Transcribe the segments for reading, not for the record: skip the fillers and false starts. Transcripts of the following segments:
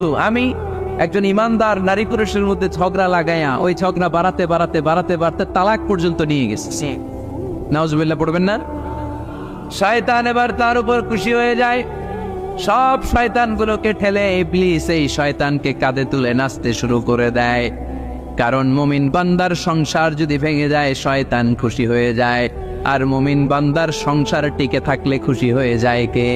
আমি একজন ইমানদার নারী পুরুষের মধ্যে ঝগড়া লাগাইয়া ওই ঝগড়া বাড়াতে বাড়াতে বাড়াতে বাড়াতে তালাক পর্যন্ত নিয়ে গেছে। নাউজুবিল্লাহ পড়বেন না? শয়তান এবার তার উপর খুশি হয়ে যায়, সব শয়তানগুলোকে ঠেলে ইবলিস এই শয়তানকে কাঁধে তুলে নাচতে শুরু করে দেয়। কারণ মুমিন বান্দার সংসার যদি ভেঙে যায় শয়তান খুশি হয়ে যায়, আর মুমিন বান্দার সংসার টিকে থাকলে খুশি হয়ে যায় কে?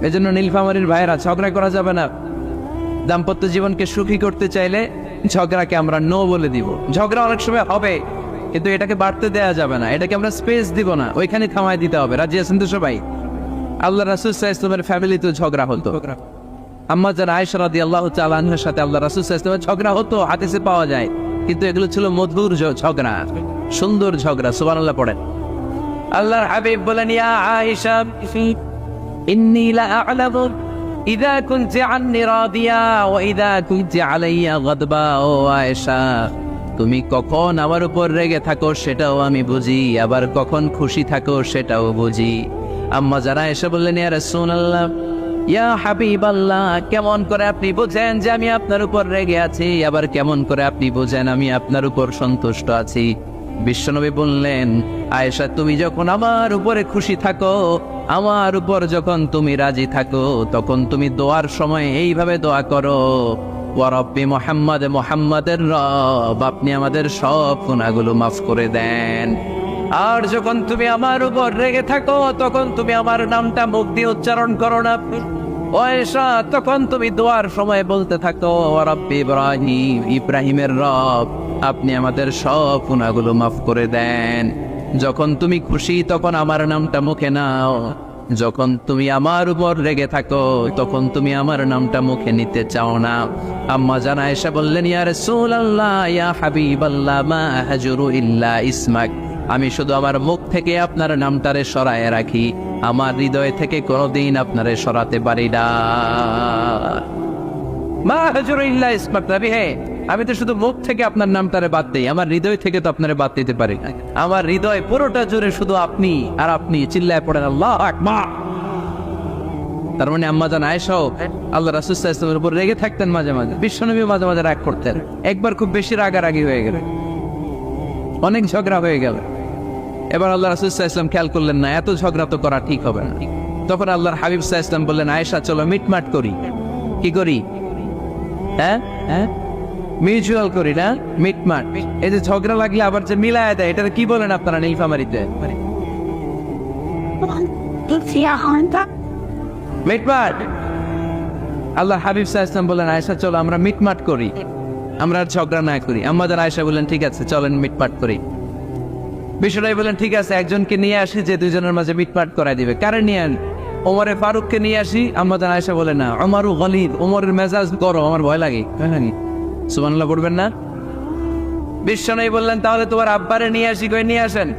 এজন্য নীলফামারীর ভাইয়েরা, ঝগড়া করা যাবে না। দাম্পত্য জীবনকে সুখী করতে চাইলে ঝগড়াকে আমরা নো বলে দিব। ঝগড়া অনেক সময় হবে, কিন্তু এটাকে বাড়তে দেওয়া যাবে না, এটাকে আমরা স্পেস দিব না, ওইখানে থামাই দিতে হবে। রাজি আছেন তো সবাই? আল্লাহ রাসূল সাল্লাল্লাহু আলাইহি ওয়াসাল্লামের ফ্যামিলিতে ঝগড়া হতো। আম্মা জান আয়েশা রাদিয়াল্লাহু তাআলা আনহার সাথে আল্লাহ রাসূল সাল্লাল্লাহু আলাইহি ওয়াসাল্লামের ঝগড়া হতো, হাদিসে পাওয়া যায়। কিন্তু এগুলো ছিল মধুর ঝগড়া, সুন্দর ঝগড়া। সুবহানাল্লাহ পড়েন। আল্লাহর হাবিব বলেন, ইয়া আয়েশা ইন্নী লা আ'লামু ইযা কুনতি আন্নী রাদিয়া ওয়া ইযা কুনতি আলাইয়া গাদবা। ও আয়েশা, তুমি কখন আমার উপর রেগে থাকো সেটাও আমি বুঝি, আবার কখন খুশি থাকো সেটাও বুঝি। আম্মা যারা এসে বললেন, ইয়া রাসূলুল্লাহ, ইয়া হাবিবাল্লাহ, কেমন করে আপনি বুঝেন যে আমি আপনার উপর রেগে আছি, আবার কেমন করে আপনি বুঝেন আমি আপনার উপর সন্তুষ্ট আছি? বিশ্বনবী বললেন, আয়েশা, তুমি যখন আমার উপরে খুশি থাকো, আমার উপর যখন তুমি রাজি থাকো, তখন তুমি দোয়ার সময় এইভাবে দোয়া করো, ওয়া রব্বি মুহাম্মদ, মুহাম্মাদের রব, আপনি আমাদের সব গুনাহগুলো মাফ করে দেন। আর যখন তুমি আমার উপর রেগে থাকো, তখন তুমি আমার নামটা মুখ দিয়ে উচ্চারণ করো না। আয়েশা, তখন তুমি দোয়ার সময় বলতে থাকো, ওয়া রব্বি ইব্রাহিম, ইব্রাহিমের রব, আপনি আমাদের সব গুনাহগুলো মাফ করে দেন। যখন তুমি খুশি তখন আমার নামটা মুখে নাও, যখন তুমি আমার উপর রেগে থাকো তখন তুমি আমার নামটা মুখে নিতে চাও না। আম্মা জান আয়েশা বললেন, ইয়া রাসূলুল্লাহ, ইয়া হাবিবাল্লাহ, মা আহজুরু ইল্লা ইসমাক, আমি শুধু আমার মুখ থেকে আপনার নামটারে সরায় রাখি, আমার হৃদয় থেকে কোনোদিন আপনারে সরাতে পারি না। মা আহজুরু ইল্লা ইসমাক, নবী হে, আমি তো শুধু মুখ থেকে আপনার নামটারে বাদ দেই, আমার হৃদয় থেকে তো আপনারে বাদ দিতে পারি না। আমার হৃদয় পুরোটা জুড়ে শুধু আপনি আর আপনি। চিল্লায় পড়েন আল্লাহু আকবার। তার মানে আম্মা জান আয়েশাও আল্লাহ রাসূল সাল্লাল্লাহু আলাইহি ওয়াসাল্লামের উপর রেগে থাকতেন মাঝে মাঝে, বিশ্বনবী মাঝে মাঝে রাগ করতেন। একবার খুব বেশি রাগারাগি হয়ে গেল, অনেক ঝগড়া হয়ে গেল। এবার আল্লাহ রাসূল সাল্লাল্লাহু আলাইহি ওয়াসাল্লাম খেয়াল করলেন না, এত ঝগড়া তো করা ঠিক হবে না। তখন আল্লাহর হাবিব সাল্লাল্লাহু আলাইহি ওয়াসাল্লাম বললেন, আয়েশা চলো মিটমাট করি। কি করি? হ্যাঁ, মিউচুয়াল করি না, মিটমাট। এই যে ঝগড়া লাগলে আবার যে মিলায় দেয়, এটা কি বলেন আপনারা নীলফামারীতে? মিটমাট। আল্লাহ হাবিব সাল্লাল্লাহু আলাইহি ওয়াসাল্লাম বলেন, আয়েশা চলো আমরা মিটমাট করি, আমরা আর ঝগড়া না করি। আমাদের আয়েশা বললেন, ঠিক আছে চলেন মিটমাট করি। বিশ্বনবী বলেন, ঠিক আছে একজনকে নিয়ে আসি যে দুজনের মাঝে মিটমাট করাই দিবে। কারে নিয়ে আন? ওমরে ফারুককে নিয়ে আসি। আমাদের আয়েশা বলে, না, ওমরু গলিদ, ওমরের মেজাজ গরম, আমার ভয় লাগে। সুবহানাল্লাহ পড়বেন না? বিশ্বনবী বললেন, তাহলে তোমার আব্বারে নিয়ে আসি। কই নিয়ে আসেন,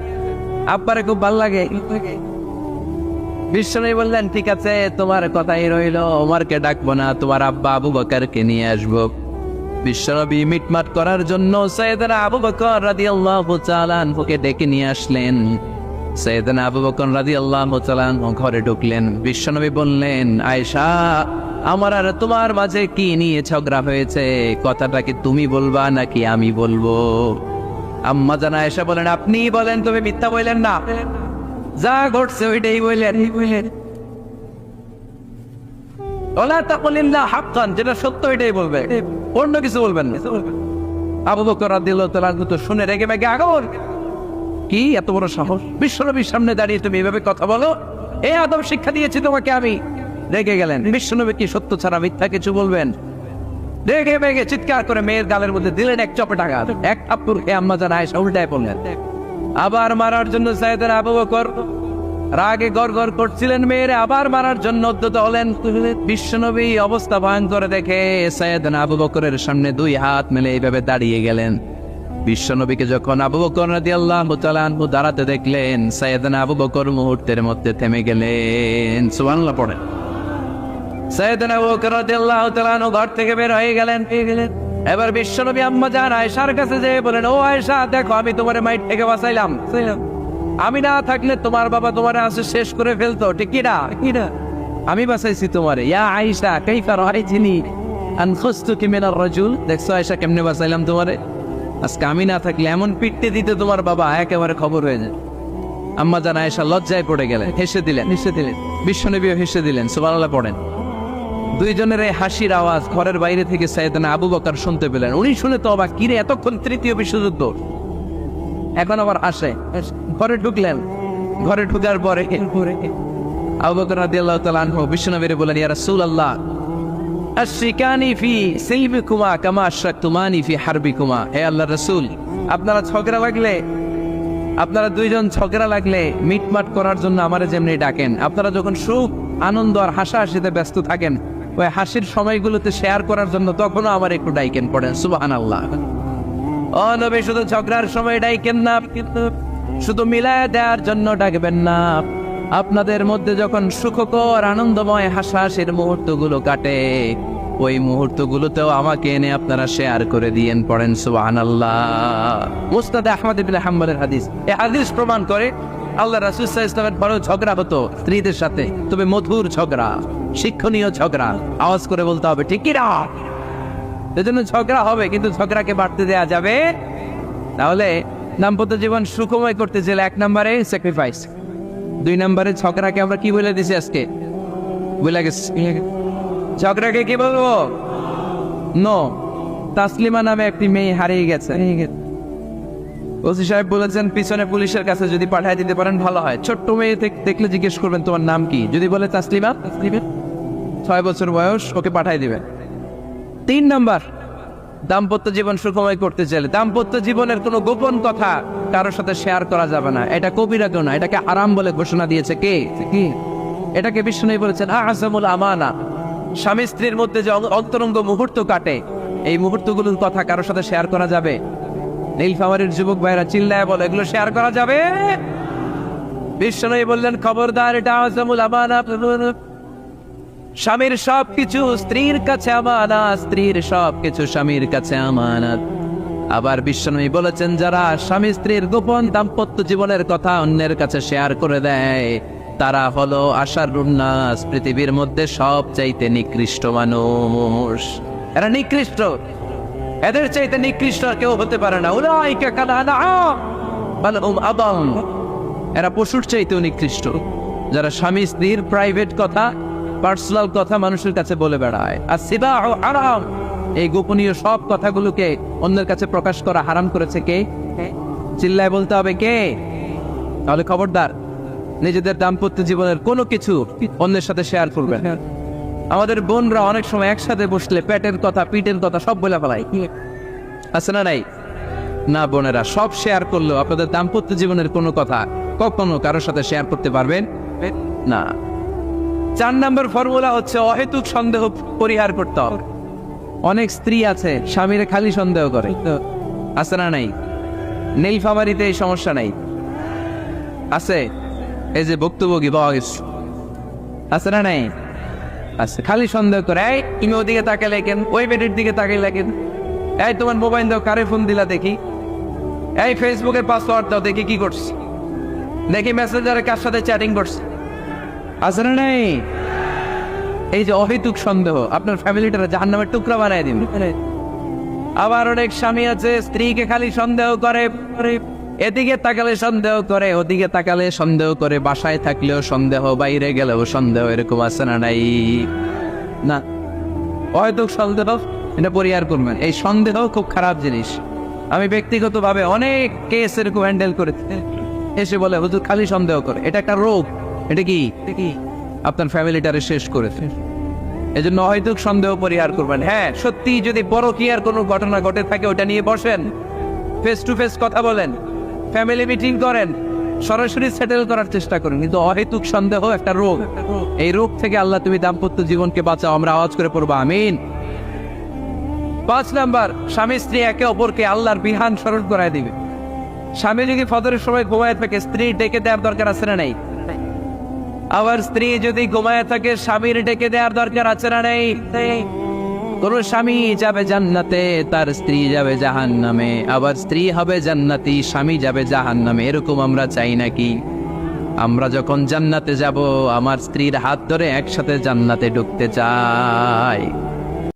আব্বারে খুব ভালো লাগে। বিশ্বনবী বললেন, ঠিক আছে তোমার কথাই রইল, ওমরকে ডাকবো না, তোমার আব্বা আবু বকরকে নিয়ে আসবো। বিশ্বনবী মিটমাট করার জন্য সাইয়েদনা আবু বকর রাদিয়াল্লাহু তাআলা আনহুকে ডেকে নিয়ে আসলেন। সাইয়েদনা আবু বকর রাদিয়াল্লাহু তাআলা আনহু ঘরে ঢুকলেন। বিশ্বনবী বললেন, আয়েশা, আমার আর তোমার মাঝে কি নিয়ে ঝগড়া হয়েছে? কথাটা কি তুমি বলবা নাকি আমি বলবো? আম্মা জান আয়েশা বলেন, আপনি বলেন, তুমি মিথ্যা বললেন না, যা ঘটছে ওইটাই বললেন। ওলা তাকুলিল্লাহ হাক্কান, যেটা সত্য ওইটাই বলবে, অন্য কিছু বলবেন না। আবু বকর রাদিয়াল্লাহু তাআলা তো শুনে রেগে মেগে আগুন। কি এত বড় সাহস, বিশ্বনবীর সামনে দাঁড়িয়ে তুমি এভাবে কথা বলো? এই আদব শিক্ষা দিয়েছি তোমাকে আমি। রেগে গেলেন। বিশ্বনবী কি সত্য ছাড়া মিথ্যা কিছু বলবেন? রেগে মেগে চিৎকার করে মেয়ের গালের মধ্যে দিলেন এক চপেটাঘাত। এক থাপ্পড় খেয়ে আম্মা জান আয়েশা উল্টায় পড়লেন। আবার মারার জন্য সাইয়েদনা আবু বকর রাগে গড়গড় করছিলেন, মেয়েরে আবার মারার জন্য উদ্যত হলেন। বিশ্বনবী অবস্থা ভয়ঙ্কর দেখে সাইয়েদনা আবু বকরের সামনে দুই হাত মেলে এইভাবে দাঁড়িয়ে গেলেন। বিশ্বনবীকে যখন আবু বকর রাদিয়াল্লাহু তাআলা আনহু দাঁড়াতে দেখলেন, সাইয়েদনা আবু বকর মুহূর্তের মধ্যে থেমে গেলেন। সুবহানাল্লাহ পড়েন। সাইয়েদনা আবু বকর রাদিয়াল্লাহু তাআলা আনহু ঘর থেকে বের হয়ে গেলেন। এবার বিশ্বনবী আম্মা জান আয়েশার কাছে যেয়ে বলেন, ও আয়েশা, দেখো আমি তোমার মাইট থেকে বাঁচাইলাম। আমি না থাকলে তোমার বাবা তোমার আসে শেষ করে ফেলতো, ঠিক কি না? আমি বাঁচাইছি তোমারে। ইয়া আয়েশা কাইফা রাআইতিনি আনখাসতুকি মিনার রাজুল, দেখছো আয়েশা কেমনে বাঁচাইলাম তোমারে। আজকে আমি না থাকলে এমন পিটতে দিতে তোমার বাবা একেবারে খবর হয়ে যায়। আম্মা জান আয়েশা লজ্জায় পড়ে গেলেন, হেসে দিলেন। বিশ্বনবীও হেসে দিলেন, সুবহানাল্লাহ পড়েন। দুইজনের এই হাসির আওয়াজ ঘরের বাইরে থেকে সাইয়েদনা আবু বকর শুনতে পেলেন। উনি শুনে তো অবাক, কিরে এতক্ষণ তৃতীয় বিশ্বযুদ্ধ, এখন আবার আসে। ঘরে ঢুকলেন, ঘরে ঢুকার পরে আবু বকর রাদিয়াল্লাহু তাআলা আনহু বিশ্বনবীরে বলেন, ইয়া রাসূলুল্লাহ আশরিকানি ফি সিলমিকুমা কামা আশরাকতুমানি ফি হারবিকুমা। হে আল্লাহর রাসূল, আপনারা দুইজন ঝগড়া লাগলে মিটমাট করার জন্য আমারে যেমনি ডাকেন, আপনারা যখন সুখ আনন্দ আর হাসাহাসিতে ব্যস্ত থাকেন, ওই হাসির সময়গুলোতে শেয়ার করার জন্য তখনও আমার একটু ডাইকেন পড়েন। সুবহানাল্লাহ। ও নবী, শুধু ঝগড়ার সময় ডাইকেন না, কিন্তু শুধু মিলায় দেওয়ার জন্য ডাকবেন না। আপনাদের মধ্যে যখন সুখকর আনন্দময় হাসাহাসির মুহূর্তগুলো কাটে, ওই মুহূর্তগুলোতেও আমাকে এনে আপনারা শেয়ার করে দিয়েন পড়েন। সুবহানাল্লাহ। মুসনাদ আহমদ ইবনে হাম্বলের হাদিস। এই হাদিস প্রমাণ করে আল্লাহ রাসূল সাল্লাল্লাহু আলাইহি ওয়াসাল্লামের বড় ঝগড়া হতো স্ত্রীদের সাথে, তবে মধুর ঝগড়া, শিক্ষণীয় ঝগড়া। আওয়াজ করে বলতে হবে ঠিক কি না? এজন্য ঝগড়া হবে, কিন্তু ঝগড়াকে বাড়তে দেয়া যাবে। তাহলে দাম্পত্য জীবন সুখময় করতে চাইলে 1 নম্বরে স্যাক্রিফাইস, 2 নম্বরে ঝগড়াকে আমরা কি বলে দিছি আজকে? বলে গেছি ঝগড়াকে কি বলবো? নো। তাসলিমা নামে একটি মেয়ে হারিয়ে গেছে। ওসি সাহেব বলেছেন পিছনে পুলিশের কাছে যদি পাঠিয়ে দিতে পারেন ভালো হয়। ছোট্ট মেয়ে দেখলে জিজ্ঞেস করবেন তোমার নাম কি, যদি বলে তাসলিমা, 6 বছর বয়স, ওকে পাঠিয়ে দিবেন। 3 নাম্বার, দাম্পত্য জীবন সুখময় করতে চাইলে দাম্পত্য জীবনের কোনো গোপন কথা কারোর সাথে শেয়ার করা যাবে না। এটা কবিরা গুনাহ, এটাকে হারাম বলে ঘোষণা দিয়েছে কে? এটাকে বিষ্ণু বলেছেন আযমুল আমানা। স্বামী স্ত্রীর মধ্যে যে অন্তরঙ্গ মুহূর্ত কাটে, এই মুহূর্তগুলোর কথা কারোর সাথে শেয়ার করা যাবে? নীলফামারীর যুবক ভাইরা চিল্লায় বলে এগুলো শেয়ার করা যাবে? বিষ্ণু বললেন খবরদার, এটা আযমুল আমানা। স্বামীর সবকিছু স্ত্রীর কাছে আমানত, স্ত্রীর সবকিছু স্বামীর কাছে আমানত। আবার বিষ্ণু বলেছেন যারা স্বামী স্ত্রীর গোপন দাম্পত্য জীবনের কথা অন্যের কাছে শেয়ার করে দেয়, তারা হলো আশারুন নাস, পৃথিবীর মধ্যে সবচাইতে নিকৃষ্ট মানুষ। এরা নিকৃষ্ট, এদের চাইতে নিকৃষ্ট কেউ হতে পারে না। উলাইকা কাল আনআম বাল হুম আদাল। এরা পশুর চাইতেও নিকৃষ্ট, যারা স্বামী স্ত্রীর প্রাইভেট কথা, পার্সোনাল কথা মানুষের কাছে বলে বেড়ায়। আর সিবাউ হারাম, এই গোপনীয় সব কথাগুলোকে অন্যের কাছে প্রকাশ করা হারাম করেছে কে? চিল্লায় বলতে হবে কে? তাহলে খবরদার, নিজেদের দাম্পত্য জীবনের কোনো কিছু অন্যের সাথে শেয়ার করবেন। আমাদের বোনরা অনেক সময় একসাথে বসলে পেটের কথা, পিঠের কথা সব বলে ফেলায়, আছে না নাই? না বোনেরা, সব শেয়ার করলেও আপনাদের দাম্পত্য জীবনের কোনো কথা কখনো কারোর সাথে শেয়ার করতে পারবেন না। 4 নম্বর ফর্মুলা হচ্ছে অহেতুক সন্দেহ পরিহার করতে হবে। অনেক স্ত্রী আছে স্বামীরে খালি সন্দেহ করে, আছে না নাই? নীলফামারীতে এই সমস্যা নাই, আছে? এই যে ভুক্তভোগী বয়স, আছে না নাই? আছে, খালি সন্দেহ করে। এই তুমি ওদিকে তাকালে কেন, ওই বেডির দিকে তাকাইলে কেন, এই তোমার মোবাইল দাও, কারে ফোন দিলা দেখি, এই ফেসবুকের পাসওয়ার্ড দাও দেখি কি করছি, দেখি মেসেঞ্জারে কার সাথে চ্যাটিং করছে, আছে না নাই? এই যে অহেতুক সন্দেহ আপনার ফ্যামিলিটারে জাহান্নামের টুকরা বানায় দিন। আবার অনেক স্বামী আছে স্ত্রীকে খালি সন্দেহ করে, এদিকে তাকালে সন্দেহ করে, ওদিকে তাকালে সন্দেহ করে, বাসায় থাকলেও সন্দেহ, বাইরে গেলেও সন্দেহ, এরকম আছে না নাই? না, অহেতুক সন্দেহ এটা পরিহার করবেন। এই সন্দেহ খুব খারাপ জিনিস। আমি ব্যক্তিগতভাবে অনেক কেস এরকম হ্যান্ডেল করেছি, এসে বলে হুজুর খালি সন্দেহ করে, এটা একটা রোগ। এটা কি আপনার ফ্যামিলিটারে শেষ করেছে। এই জন্য অহেতুক সন্দেহ পরিহার করবেন। হ্যাঁ, সত্যি যদি পরকীয়ার কোনো ঘটনা ঘটে থাকে ওটা নিয়ে বসেন, ফেস টু ফেস কথা বলেন, ফ্যামিলি মিটিং করেন, সরাসরি সেটেল করার চেষ্টা করেন। কিন্তু অহেতুক সন্দেহ একটা রোগ, এই রোগ থেকে আল্লাহ তুমি দাম্পত্য জীবনকে বাঁচাও। আমরা আওয়াজ করে পড়বো আমিন। 5 নাম্বার, স্বামী স্ত্রী একে অপরকে আল্লাহর বিধান স্মরণ করায় দিবে। স্বামী যদি ফজরের সময় ঘুমায় থাকে, স্ত্রী ডেকে দেওয়ার দরকার আছে না নাই? আবার স্ত্রী যদি ঘুমায় থাকে, স্বামীর ডেকে দেওয়ার দরকার আছে না নাই? কোন স্বামী যাবে জান্নাতে, তার স্ত্রী যাবে জাহান্নামে। আবার স্ত্রী হবে জান্নাতি, স্বামী যাবে জাহান্নামে। এরকম আমরা চাই নাকি? আমরা যখন জান্নাতে যাব আমার স্ত্রীর হাত ধরে একসাথে জান্নাতে ঢুকতে চাই।